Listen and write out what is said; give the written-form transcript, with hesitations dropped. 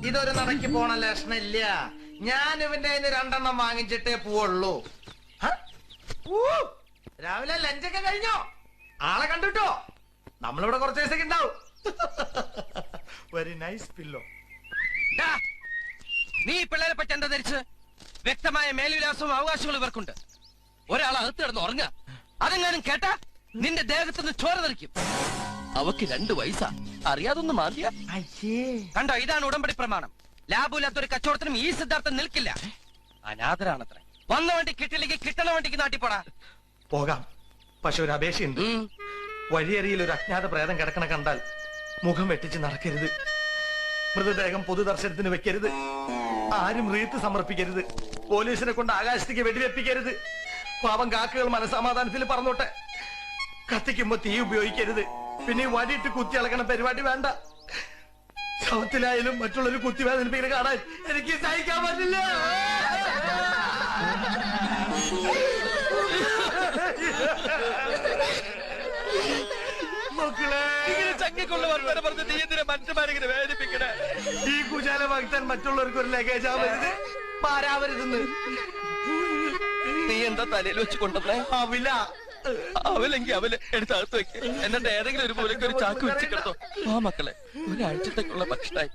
ഇതൊരു നടക്ക് പോണ ലക്ഷണില്ല. ഞാൻ ഇവന്റെ കയ്യിൽ നിന്ന് 2 എണ്ണം വാങ്ങിച്ചിട്ടേ പോവുള്ളൂ. രാവിലെ ലഞ്ചൊക്കെ കഴിഞ്ഞോ? ആളെ കണ്ടിട്ടോ? നമ്മളിവിടെ കുറച്ച് ദിവസത്തേക്ക് ഉണ്ടാവും. Very nice pillow. നീ പിള്ളേരെ പറ്റി എന്താ ധരിച്ച്? വ്യക്തമായ മേൽവിലാസവും അവകാശങ്ങളും ഇവർക്കുണ്ട്. ഒരാൾ അകത്ത് കിടന്ന് ഉറങ്ങുക, അതെങ്ങാനും കേട്ടാ നിന്റെ ദേഹത്തുനിന്ന് ചോര തെറിക്കും. അവക്ക് 2 വയസ്സാ, അറിയാതൊന്നും മാന്തിയ. കണ്ടോ, ഇതാണ് ഉടമ്പടി പ്രമാണം. ലാഭമില്ലാത്തൊരു കച്ചവടത്തിനും ഈ സിദ്ധാർത്ഥം നിൽക്കില്ല. അനാഥരാണത്ര. വന്ന വണ്ടി കിട്ടില്ലെങ്കിൽ കിട്ടണ വണ്ടിക്ക് നാട്ടിപ്പോടാ. പോകാം, പക്ഷെ ഒരു അപേക്ഷയുണ്ട്. വഴിയരിയിൽ ഒരു അജ്ഞാത പ്രേതം കിടക്കണ കണ്ടാൽ മുഖം വെട്ടിച്ച് നടക്കരുത്. മൃതദേഹം പൊതുദർശനത്തിന് വെക്കരുത്. ആരും റീത്ത് സമർപ്പിക്കരുത്. പോലീസിനെ കൊണ്ട് ആകാശത്തേക്ക് വെടിവെപ്പിക്കരുത്. പാവം കാക്കകൾ മനസമാധാനത്തിൽ പറഞ്ഞോട്ടെ. കത്തിക്കുമ്പോ തീ ഉപയോഗിക്കരുത്. പിന്നെ വടിയിട്ട് കുത്തി അളക്കണ പരിപാടി വേണ്ട. ശവത്തിലായാലും മറ്റുള്ളൊരു കുത്തി വേദനിപ്പിക്കുന്ന കാണാൻ എനിക്ക് സഹിക്കാൻ പറ്റില്ല. മനുഷ്യന്മാരെങ്ങനെ വേദനിപ്പിക്കണേ? ഈ കുശാല ഭക്തൻ മറ്റുള്ളവർക്ക് ഒരു ലഗേജ് ആവരുത്, പാരാവരുതെന്ന്. നീ എന്താ തലയിൽ വെച്ച് കൊണ്ടുവന്നേ? ആവില്ല. അവലെങ്കിൽ അവല് എടുത്ത് അകത്ത് വെക്ക്. എന്നിട്ട് ഏതെങ്കിലും ഒരു മൂലയ്ക്ക് ഒരു ചാക്ക് വെച്ച് കിടത്തോ. ആ മക്കളെ, ഒരാഴ്ചത്തേക്കുള്ള ഭക്ഷണമായി.